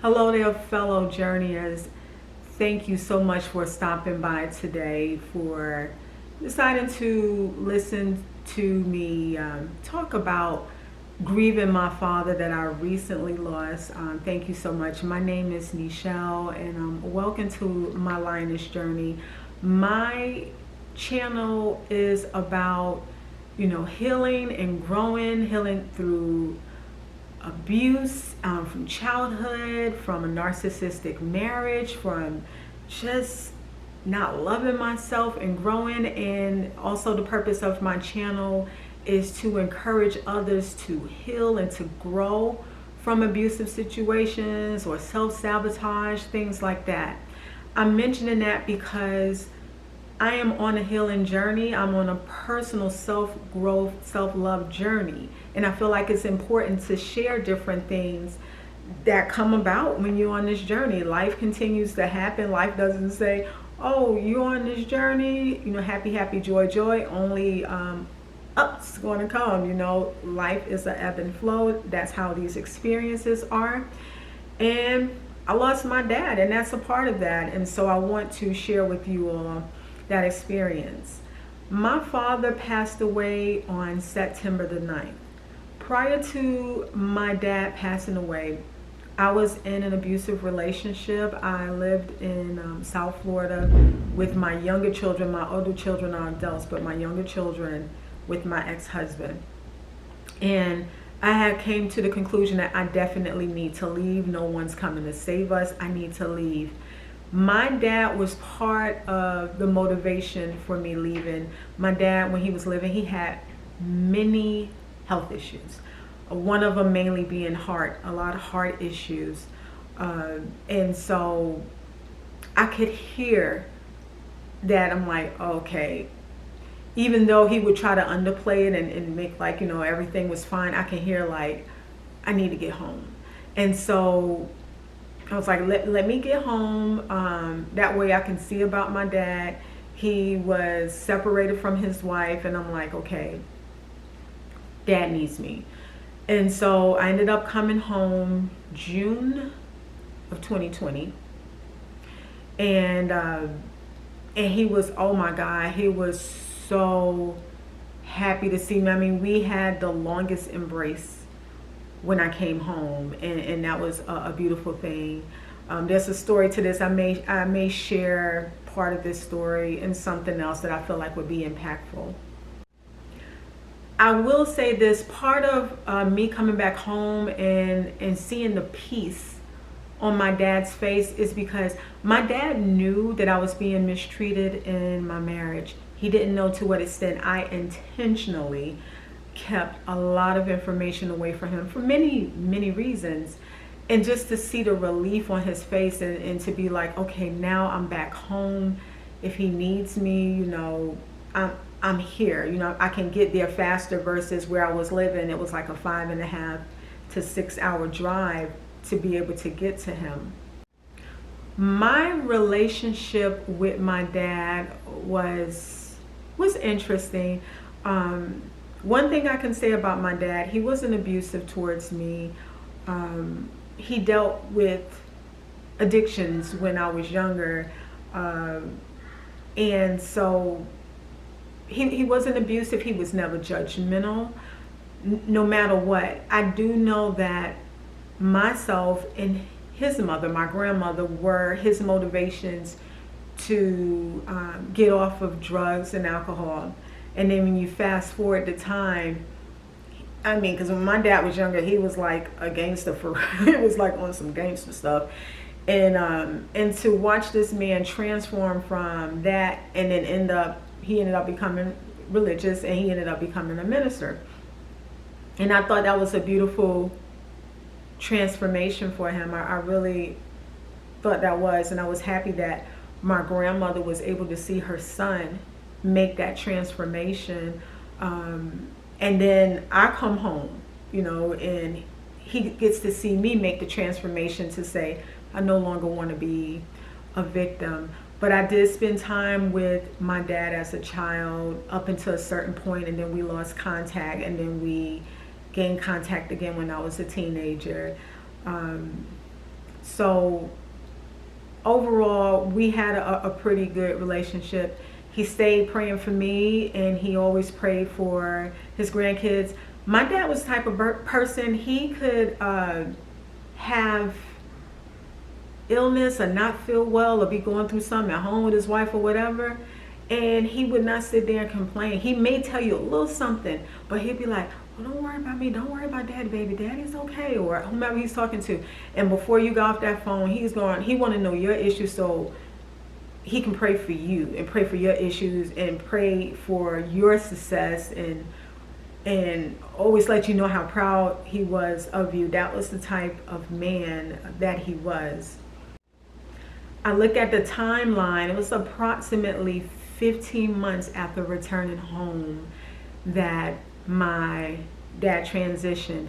Hello there, fellow journeyers. Thank you so much for stopping by today, for deciding to listen to me talk about grieving my father that I recently lost. Thank you so much. My name is Nechelle, and welcome to my Lioness journey. My channel is about, healing and growing, healing through abuse from childhood, from a narcissistic marriage, from just not loving myself and growing. And also the purpose of my channel is to encourage others to heal and to grow from abusive situations or self-sabotage, things like that. I'm mentioning that because I am on a healing journey. I'm on a personal self-growth, self-love journey. And I feel like it's important to share different things that come about when you're on this journey. Life continues to happen. Life doesn't say, oh, you're on this journey, happy, happy, joy, joy. Only up's going to come. Life is an ebb and flow. That's how these experiences are. And I lost my dad, and that's a part of that. And so I want to share with you all that experience. My father passed away on September the 9th. Prior to my dad passing away, I was in an abusive relationship. I lived in South Florida with my younger children. My older children are adults, but my younger children with my ex-husband. And I had came to the conclusion that I definitely need to leave. No one's coming to save us. I need to leave. My dad was part of the motivation for me leaving. My dad, when he was living, he had many health issues. One of them mainly being heart, a lot of heart issues. And so I could hear that. I'm like, okay, even though he would try to underplay it and make like, everything was fine, I can hear like, I need to get home. And so I was like, let me get home. That way I can see about my dad. He was separated from his wife, and I'm like, okay, dad needs me. And so I ended up coming home June of 2020. And he was, oh my God, he was so happy to see me. I mean, we had the longest embrace when I came home, and that was a beautiful thing. There's a story to this. I may share part of this story and something else that I feel like would be impactful. I will say this, part of me coming back home and seeing the peace on my dad's face is because my dad knew that I was being mistreated in my marriage. He didn't know to what extent. I intentionally kept a lot of information away from him for many, many reasons. And just to see the relief on his face and to be like, okay, now I'm back home. If he needs me, I'm here. I can get there faster versus where I was living. It was like a 5.5 to 6 hour drive to be able to get to him. My relationship with my dad was interesting. One thing I can say about my dad, he wasn't abusive towards me. He dealt with addictions when I was younger. And so he wasn't abusive. He was never judgmental, no matter what. I do know that myself and his mother, my grandmother, were his motivations to get off of drugs and alcohol. And then when you fast forward the time, I mean, because when my dad was younger, he was like a gangster for it was like on some gangster stuff. And to watch this man transform from that and then he ended up becoming religious, and he ended up becoming a minister. And I thought that was a beautiful transformation for him. I really thought that was, and I was happy that my grandmother was able to see her son make that transformation. And then I come home, and he gets to see me make the transformation to say, I no longer want to be a victim. But I did spend time with my dad as a child up until a certain point, and then we lost contact, and then we gained contact again when I was a teenager. So overall, we had a pretty good relationship. He stayed praying for me, and he always prayed for his grandkids. My dad was the type of person, he could have illness or not feel well or be going through something at home with his wife or whatever, and he would not sit there and complain. He may tell you a little something, but he'd be like, well, don't worry about me, don't worry about daddy, baby, daddy's okay, or whomever he's talking to. And before you go off that phone, he want to know your issues so he can pray for you and pray for your issues and pray for your success, and always let you know how proud he was of you. That was the type of man that he was. I look at the timeline, it was approximately 15 months after returning home that my dad transitioned.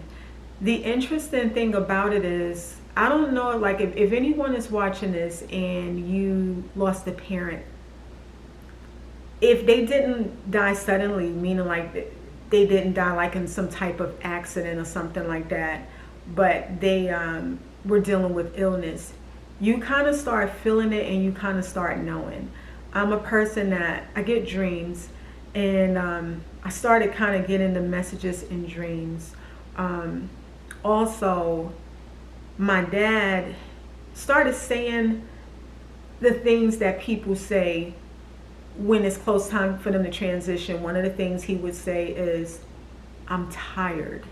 The interesting thing about it is, I don't know, like if anyone is watching this and you lost a parent, if they didn't die suddenly, meaning like they didn't die like in some type of accident or something like that, but they were dealing with illness, you kind of start feeling it and you kind of start knowing. I'm a person that I get dreams, and I started kind of getting the messages in dreams. Also, my dad started saying the things that people say when it's close time for them to transition. One of the things he would say is, I'm tired.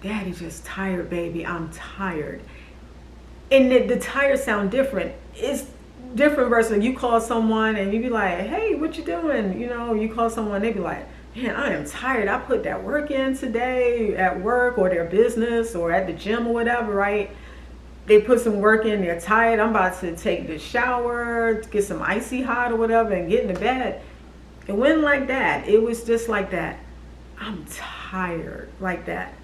Daddy's just tired, baby, I'm tired. And the tired sound different. It's different versus you call someone and you be like, hey, what you doing? You know, you call someone, they be like, man, I am tired. I put that work in today at work or their business or at the gym or whatever, right? They put some work in, they're tired. I'm about to take the shower, get some icy hot or whatever and get into bed. It wasn't like that. It was just like that. I'm tired, like that.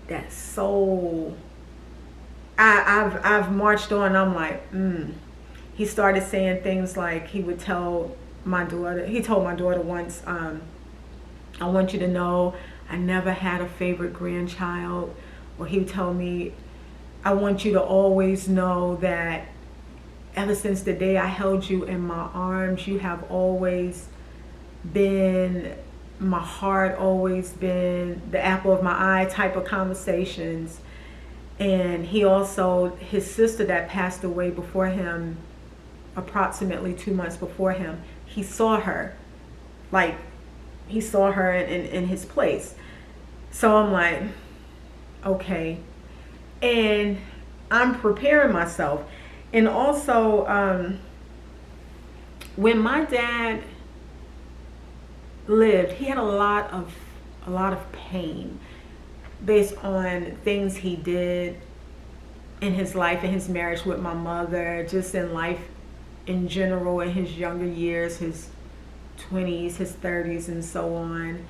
That soul. I've marched on. I'm like, He started saying things like, he would tell my daughter, he told my daughter once, I want you to know I never had a favorite grandchild. Or he would tell me, I want you to always know that ever since the day I held you in my arms, you have always been my heart, always been the apple of my eye type of conversations. And he also, his sister that passed away before him, approximately 2 months before him, he saw her. Like, he saw her in his place. So I'm like, okay. And I'm preparing myself. And also, when my dad lived, he had a lot of pain based on things he did in his life, in his marriage with my mother, just in life in general, in his younger years, his 20s, his 30s, and so on.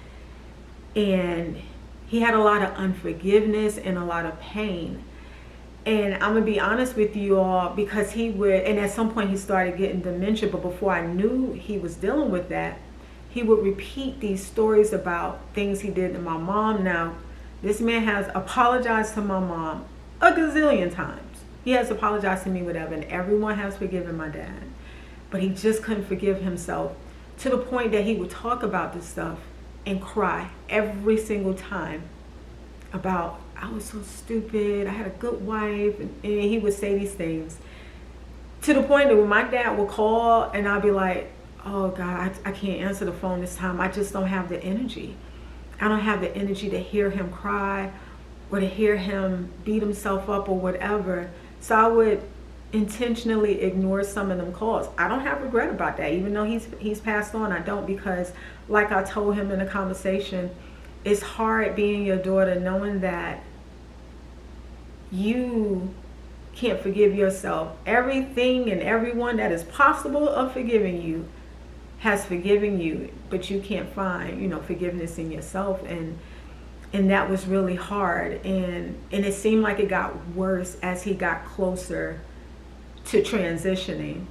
And he had a lot of unforgiveness and a lot of pain. And I'm gonna be honest with you all, because he would, and at some point he started getting dementia, but before I knew he was dealing with that, he would repeat these stories about things he did to my mom. Now, this man has apologized to my mom a gazillion times. He has apologized to me, whatever, and everyone has forgiven my dad. But he just couldn't forgive himself, to the point that he would talk about this stuff and cry every single time about, I was so stupid, I had a good wife, and he would say these things. To the point that when my dad would call and I'd be like, oh God, I can't answer the phone this time. I just don't have the energy. I don't have the energy to hear him cry or to hear him beat himself up or whatever. So I would intentionally ignore some of them calls. I don't have regret about that, even though he's passed on. I don't, because like I told him in a conversation, it's hard being your daughter knowing that you can't forgive yourself. Everything and everyone that is possible of forgiving you has forgiven you, but you can't find, forgiveness in yourself. And that was really hard. And it seemed like it got worse as he got closer to transitioning.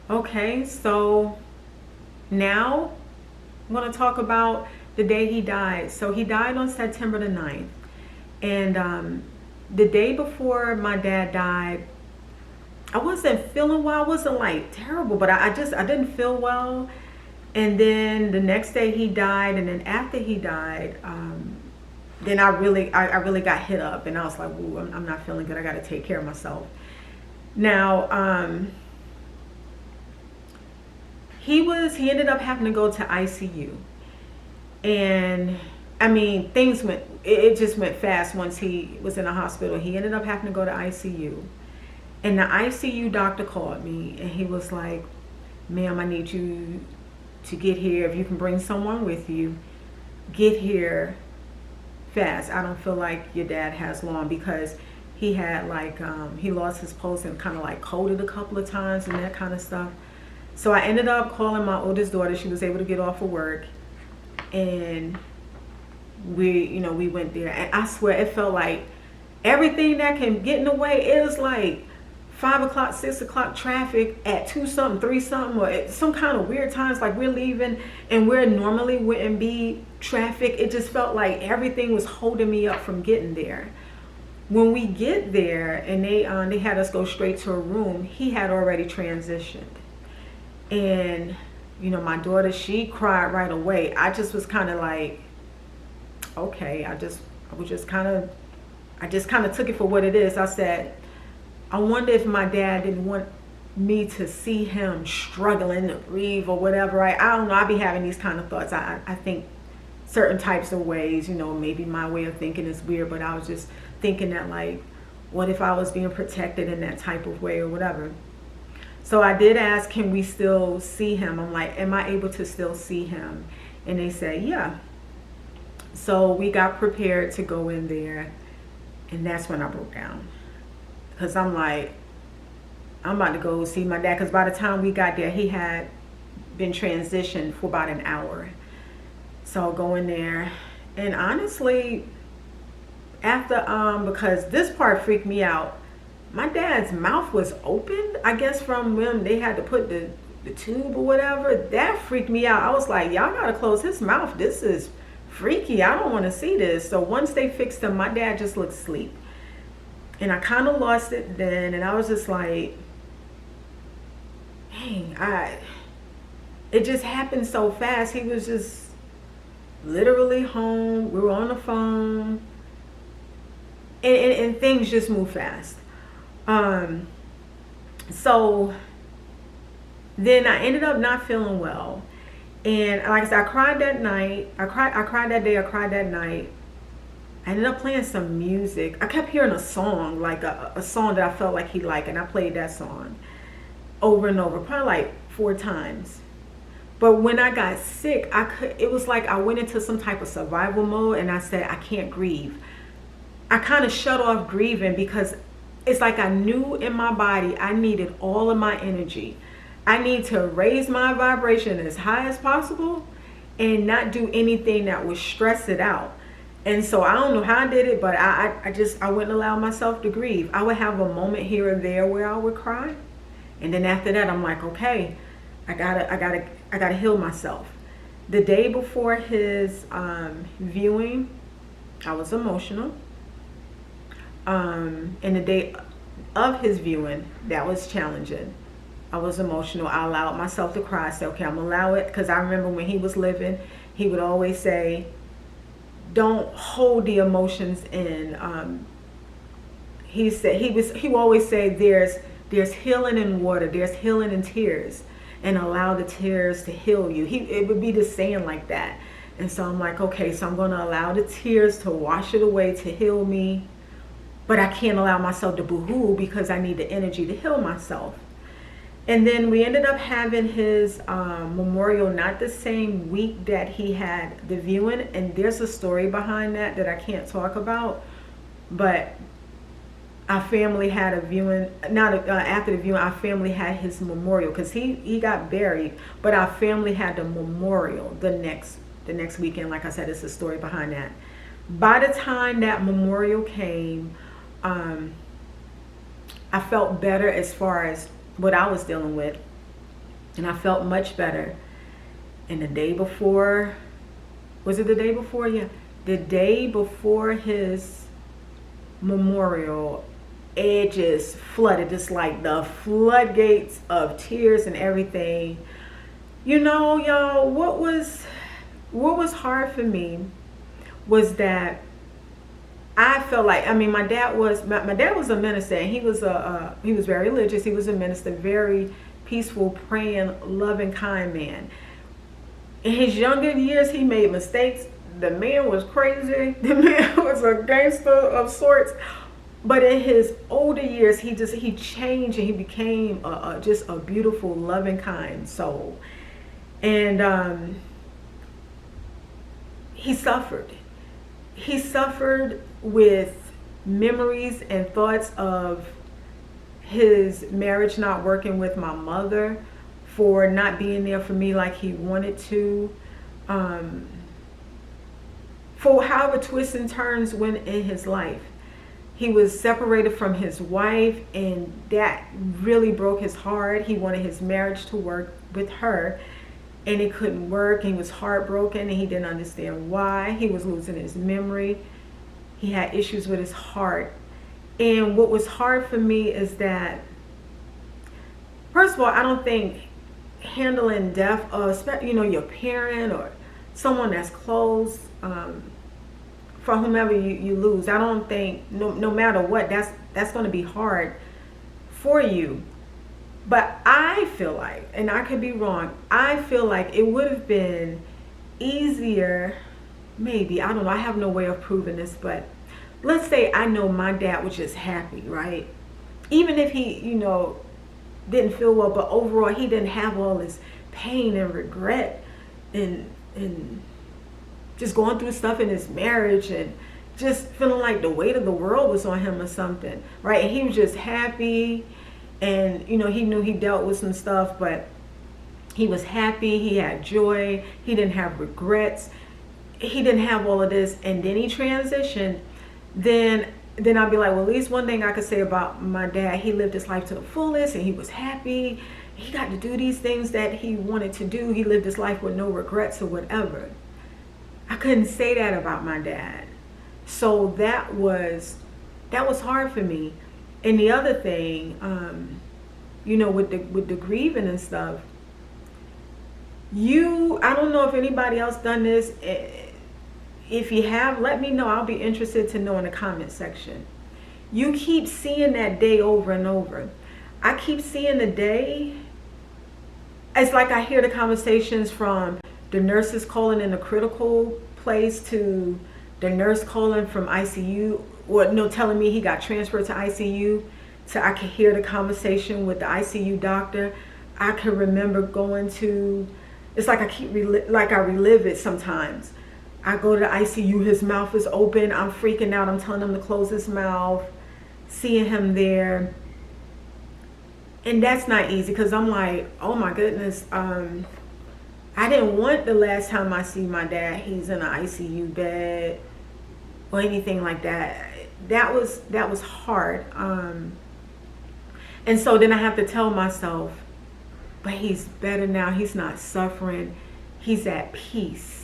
Okay, so now I'm going to talk about the day he died. So he died on September the 9th. And the day before my dad died, I wasn't feeling well. I wasn't like terrible, but I didn't feel well. And then the next day he died, and then after he died, then I really got hit up, and I was like, ooh, I'm not feeling good. I got to take care of myself. Now, he ended up having to go to ICU, and I mean, it just went fast once he was in the hospital. He ended up having to go to ICU. And the ICU doctor called me, and he was like, ma'am, I need you to get here. If you can bring someone with you, get here fast. I don't feel like your dad has long, because he had like, he lost his pulse and kind of like coded a couple of times and that kind of stuff. So I ended up calling my oldest daughter. She was able to get off of work, and we went there. And I swear it felt like everything that can get in the way. It was like 5 o'clock, 6 o'clock traffic at 2 something, 3 something, or at some kind of weird times, like we're leaving and where normally wouldn't be traffic. It just felt like everything was holding me up from getting there. When we get there and they had us go straight to a room, he had already transitioned. And my daughter, she cried right away. I just was kind of like, okay, I just kind of took it for what it is. I said, I wonder if my dad didn't want me to see him struggling to breathe or whatever. I don't know. I be having these kind of thoughts. I think certain types of ways, maybe my way of thinking is weird, but I was just thinking that, like, what if I was being protected in that type of way or whatever? So I did ask, can we still see him? I'm like, am I able to still see him? And they said, yeah. So we got prepared to go in there, and that's when I broke down. Because I'm like, I'm about to go see my dad. Because by the time we got there, he had been transitioned for about an hour. So go in there. And honestly, after, because this part freaked me out, my dad's mouth was open, I guess, from when they had to put the tube or whatever. That freaked me out. I was like, y'all got to close his mouth. This is freaky. I don't want to see this. So once they fixed him, my dad just looked asleep. And I kind of lost it then, and I was just like, dang, it just happened so fast. He was just literally home. We were on the phone, and things just move fast. So then I ended up not feeling well, and like I said, I cried that night. I cried that day. I cried that night. I ended up playing some music. I kept hearing a song, like a song that I felt like he liked, and I played that song over and over, probably like 4 times. But when I got sick, it was like I went into some type of survival mode, and I said, I can't grieve. I kind of shut off grieving, because it's like I knew in my body I needed all of my energy. I need to raise my vibration as high as possible and not do anything that would stress it out. And so I don't know how I did it, but I wouldn't allow myself to grieve. I would have a moment here or there where I would cry, and then after that, I'm like, okay, I gotta heal myself. The day before his viewing, I was emotional. And the day of his viewing, that was challenging. I was emotional. I allowed myself to cry. I said, okay, I'm gonna allow it, because I remember when he was living, he would always say, don't hold the emotions in. He would always say, there's healing in water, there's healing in tears, and allow the tears to heal you. It would be the saying like that. And so I'm like, okay, so I'm going to allow the tears to wash it away, to heal me, but I can't allow myself to boo-hoo, because I need the energy to heal myself. And then we ended up having his memorial, not the same week that he had the viewing. And there's a story behind that I can't talk about. But our family had a viewing, after the viewing, our family had his memorial, because he got buried. But our family had the memorial the next weekend. Like I said, it's a story behind that. By the time that memorial came, I felt better as far as what I was dealing with, and I felt much better. And the day before, was it the day before? Yeah, the day before his memorial, it just flooded, just like the floodgates of tears and everything. You know, y'all, what was hard for me was that I felt like, I mean, my dad was a minister, and he was very religious. He was a minister, very peaceful, praying, loving, kind man. In his younger years, he made mistakes. The man was crazy. The man was a gangster of sorts. But in his older years, he changed, and he became just a beautiful, loving, kind soul. And he suffered. He suffered with memories and thoughts of his marriage not working with my mother, for not being there for me like he wanted to, for however twists and turns went in his life. He was separated from his wife, and that really broke his heart. He wanted his marriage to work with her, and it couldn't work. He was heartbroken, and he didn't understand why. He was losing his memory. He had issues with his heart. And what was hard for me is that, first of all, I don't think handling death of, your parent or someone that's close, for whomever you lose, I don't think, no matter what, that's going to be hard for you. But I feel like, and I could be wrong, I feel like it would have been easier, maybe, I don't know, I have no way of proving this, but let's say I know my dad was just happy, right? Even if he, didn't feel well, but overall he didn't have all this pain and regret and just going through stuff in his marriage, and just feeling like the weight of the world was on him or something, right? And he was just happy, and he knew he dealt with some stuff, but he was happy, he had joy, he didn't have regrets, he didn't have all of this, and then he transitioned. Then I'd be like, well, at least one thing I could say about my dad, he lived his life to the fullest, and he was happy. He got to do these things that he wanted to do. He lived his life with no regrets or whatever. I couldn't say that about my dad. So that was hard for me. And the other thing, with the grieving and stuff, I don't know if anybody else done this. If you have, let me know. I'll be interested to know in the comment section. You keep seeing that day over and over. I keep seeing the day. It's like I hear the conversations from the nurses calling in the critical place to the nurse calling from ICU, or telling me he got transferred to ICU. So I could hear the conversation with the ICU doctor. I can remember going to, it's like I relive it sometimes. I go to the ICU, his mouth is open, I'm freaking out, I'm telling him to close his mouth, seeing him there. And that's not easy, because I'm like, oh my goodness, I didn't want the last time I see my dad, he's in an ICU bed or anything like that. That was hard. And so then I have to tell myself, but he's better now, he's not suffering, he's at peace.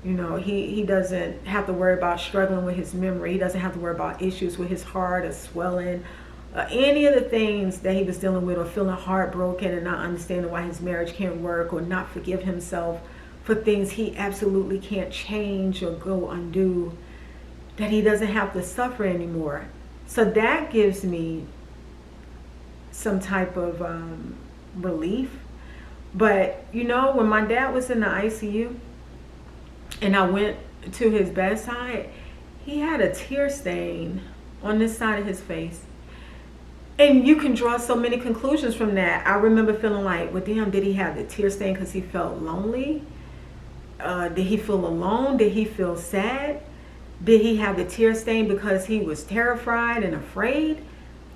He doesn't have to worry about struggling with his memory. He doesn't have to worry about issues with his heart or swelling, any of the things that he was dealing with, or feeling heartbroken and not understanding why his marriage can't work, or not forgive himself for things he absolutely can't change or go undo, that he doesn't have to suffer anymore. So that gives me some type of relief. But when my dad was in the ICU, and I went to his bedside, he had a tear stain on this side of his face. And you can draw so many conclusions from that. I remember feeling like, well, damn, did he have the tear stain because he felt lonely? Did he feel alone? Did he feel sad? Did he have the tear stain because he was terrified and afraid?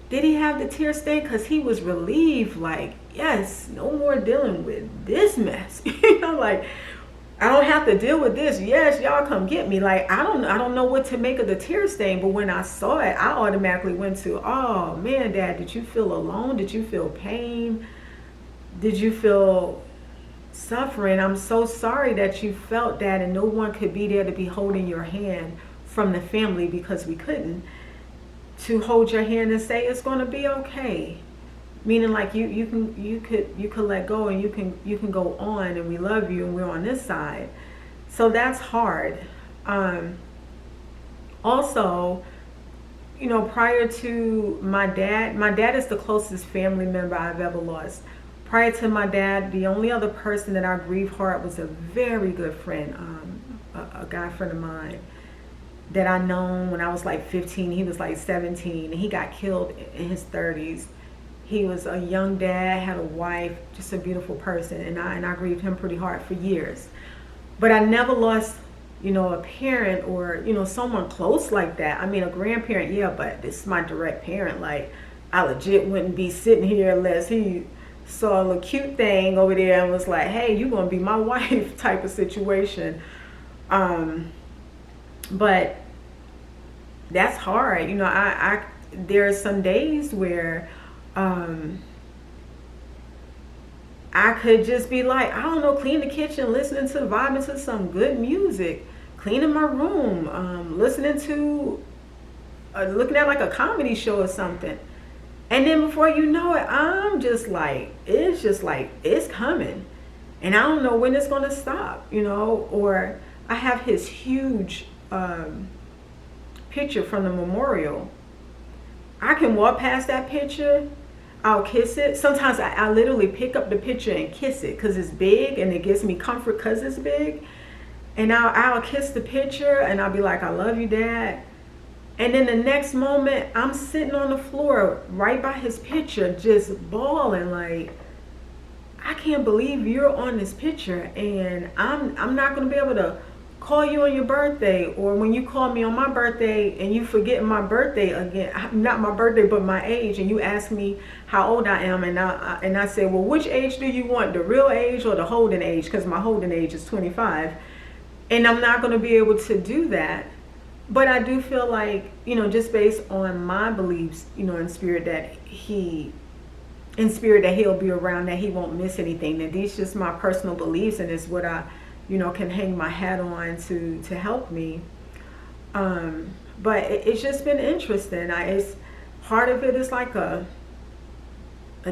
Did he have the tear stain because he was relieved, like, yes, no more dealing with this mess? Like, I don't have to deal with this. Yes, y'all come get me. Like, I don't know what to make of the tear stain, but when I saw it, I automatically went to, oh man, Dad, did you feel alone? Did you feel pain? Did you feel suffering? I'm so sorry that you felt that, and no one could be there to be holding your hand from the family, because we couldn't. to hold your hand and say it's going to be okay. Meaning like you could let go, and you can go on, and we love you, and we're on this side. So that's hard. Also, prior to my dad is the closest family member I've ever lost. Prior to my dad, the only other person that I grieved hard was a very good friend, a guy friend of mine that I known when I was like 15. He was like 17, and he got killed in his 30s. He was a young dad, had a wife, just a beautiful person, and I grieved him pretty hard for years. But I never lost, a parent or, someone close like that. I mean, a grandparent, yeah, but this is my direct parent. Like, I legit wouldn't be sitting here unless he saw a little cute thing over there and was like, hey, you're going to be my wife type of situation. But that's hard. There are some days where I could just be like, I don't know, clean the kitchen, listening to, vibing to some good music, cleaning my room, listening to, looking at like a comedy show or something. And then before you know it, I'm just like, it's coming. And I don't know when it's going to stop, or I have his huge picture from the memorial. I can walk past that picture, I'll kiss it. Sometimes I literally pick up the picture and kiss it because it's big, and it gives me comfort because it's big. And I'll kiss the picture, and I'll be like, I love you, Dad. And then the next moment, I'm sitting on the floor right by his picture, just bawling like, I can't believe you're on this picture, and I'm not going to be able to call you on your birthday, or when you call me on my birthday and you forget my birthday again, not my birthday but my age, and you ask me how old I am, and I say, well, which age do you want, the real age or the holding age, because my holding age is 25, and I'm not going to be able to do that. But I do feel like, just based on my beliefs, in spirit that he'll be around, that he won't miss anything, that these just my personal beliefs, and it's what I can hang my hat on to help me. But it's just been interesting. It's part of it is like a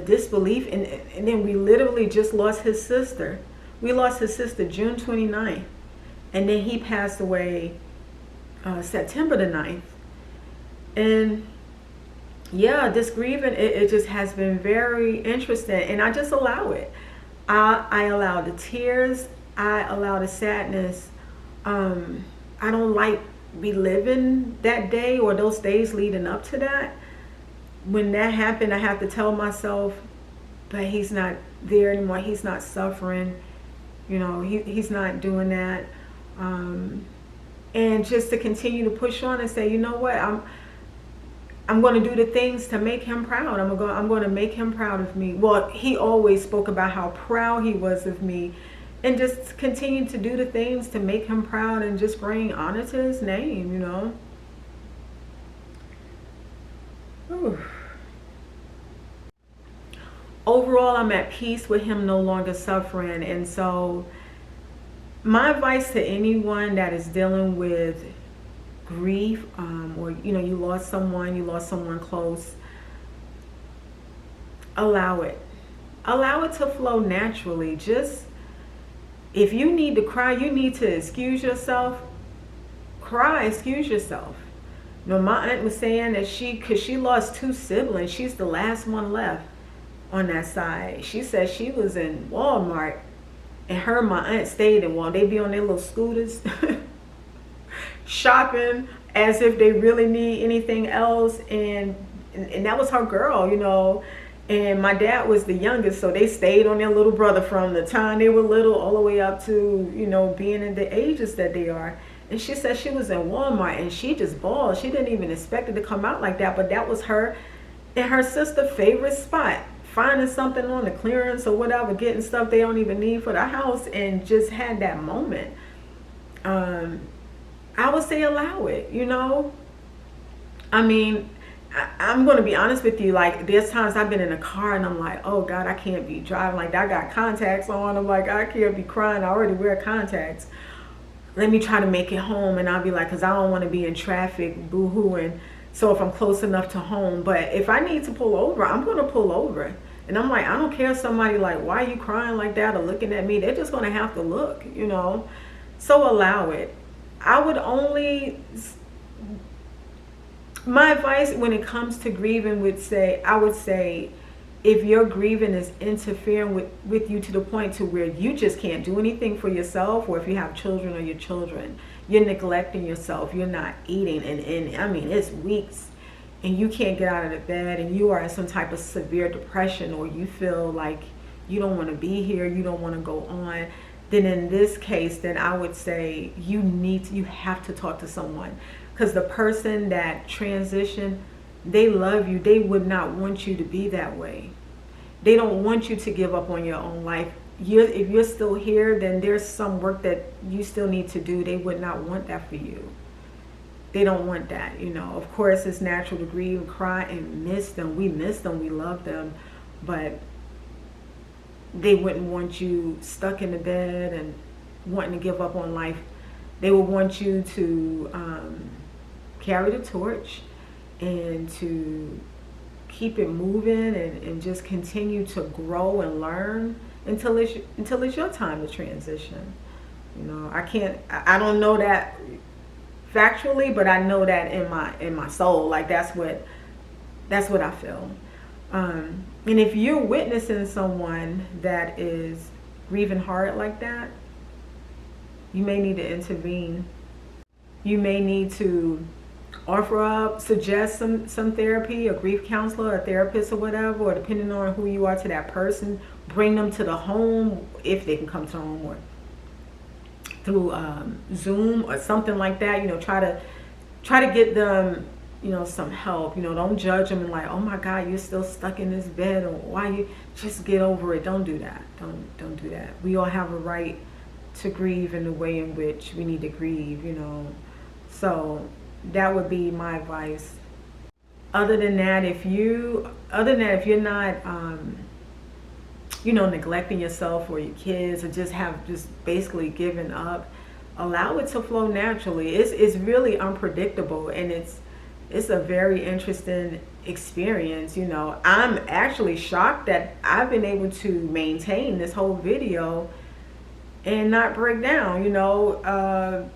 disbelief, and then we literally just lost his sister. We lost his sister June 29th, and then he passed away September the 9th. And yeah, this grieving, it just has been very interesting, and I just allow it. I allow the tears, I allow the sadness. I don't like reliving that day or those days leading up to that. When that happened, I have to tell myself, but he's not there anymore. He's not suffering. He's not doing that. And just to continue to push on and say, you know what, I'm going to do the things to make him proud. I'm going to make him proud of me. Well, he always spoke about how proud he was of me, and just continue to do the things to make him proud and just bring honor to his name, Ooh. Overall, I'm at peace with him no longer suffering. And so my advice to anyone that is dealing with grief, or you lost someone close, allow it to flow naturally. Just, if you need to cry, you need to excuse yourself, cry, excuse yourself. My aunt was saying that because she lost 2 siblings, she's the last one left on that side. She said she was in Walmart, and her and my aunt stayed in Walmart. They be on their little scooters shopping as if they really need anything else, and that was her girl, And my dad was the youngest, so they stayed on their little brother from the time they were little all the way up to, being in the ages that they are. And she said she was in Walmart, and she just bawled. She didn't even expect it to come out like that, but that was her and her sister's favorite spot. Finding something on the clearance or whatever, getting stuff they don't even need for the house, and just had that moment. I would say allow it, I mean, I'm going to be honest with you. Like, there's times I've been in a car and I'm like, oh God, I can't be driving. Like, I got contacts on. I'm like, I can't be crying. I already wear contacts. Let me try to make it home. And I'll be like, because I don't want to be in traffic boo-hooing So if I'm close enough to home, but if I need to pull over, I'm going to pull over. And I'm like, I don't care if somebody like, why are you crying like that, or looking at me? They're just going to have to look, you know. So allow it. I would only, my advice when it comes to grieving I would say, if your grieving is interfering with you to the point to where you just can't do anything for yourself, or if you have children or your children, you're neglecting yourself, you're not eating, and I mean, it's weeks, and you can't get out of the bed, and you are in some type of severe depression, or you feel like you don't want to be here, you don't want to go on, then in this case, then I would say you have to talk to someone. Because the person that transitioned, they love you. They would not want you to be that way. They don't want you to give up on your own life. If you're still here, then there's some work that you still need to do. They would not want that for you. They don't want that, you know. Of course, it's natural to grieve and cry and miss them. We miss them. We love them. But they wouldn't want you stuck in the bed and wanting to give up on life. They would want you to carry the torch and to keep it moving and just continue to grow and learn until it's your time to transition. You know, I don't know that factually, but I know that in my soul, like that's what I feel. And if you're witnessing someone that is grieving hard like that, you may need to intervene. You may need to offer up, suggest some therapy, a grief counselor, a therapist, or whatever, or depending on who you are to that person, bring them to the home if they can come to home, or through Zoom or something like that. You know, try to get them, you know, some help. You know, don't judge them and like, oh my God, you're still stuck in this bed, or why you, just get over it. Don't do that. Don't do that. We all have a right to grieve in the way in which we need to grieve, you know. So that would be my advice. Other than that, if you're not you know, neglecting yourself or your kids, or just basically given up, allow it to flow naturally. It's really unpredictable, and it's a very interesting experience. You know, I'm actually shocked that I've been able to maintain this whole video and not break down, you know.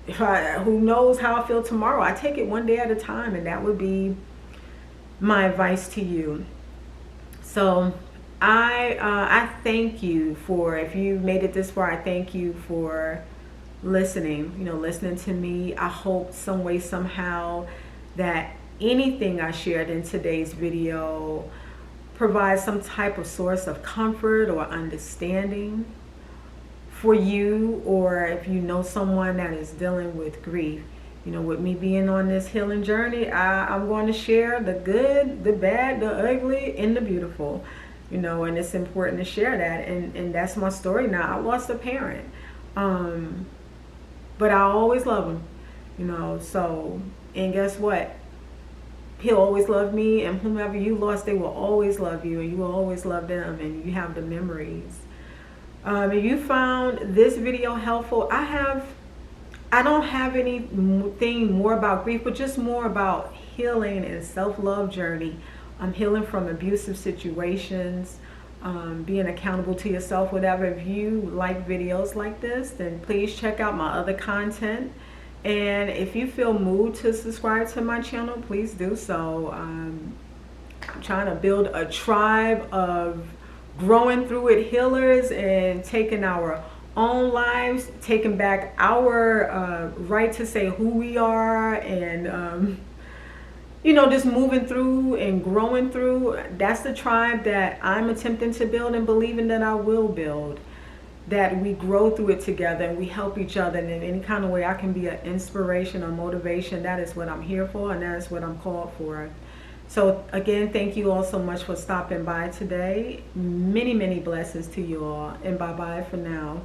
Who knows how I feel tomorrow. I take it one day at a time, and that would be my advice to you. So I thank you for, if you made it this far, I thank you for listening, you know, listening to me. I hope some way, somehow, that anything I shared in today's video provides some type of source of comfort or understanding for you, or if you know someone that is dealing with grief. You know, with me being on this healing journey, I'm going to share the good, the bad, the ugly, and the beautiful. You know, and it's important to share that, and that's my story now. I lost a parent, but I always love him, you know. So, and guess what? He'll always love me, and whomever you lost, they will always love you, and you will always love them, and you have the memories. If you found this video helpful, I don't have anything more about grief, but just more about healing and self-love journey. I'm healing from abusive situations, being accountable to yourself, whatever. If you like videos like this, then please check out my other content. And if you feel moved to subscribe to my channel, please do so. I'm trying to build a tribe of growing through it healers, and taking our own lives, taking back our right to say who we are, and you know, just moving through and growing through. That's the tribe that I'm attempting to build, and believing that I will build, that we grow through it together and we help each other. And in any kind of way I can be an inspiration or motivation, that is what I'm here for, and that is what I'm called for. So again, thank you all so much for stopping by today. Many, many blessings to you all, and bye-bye for now.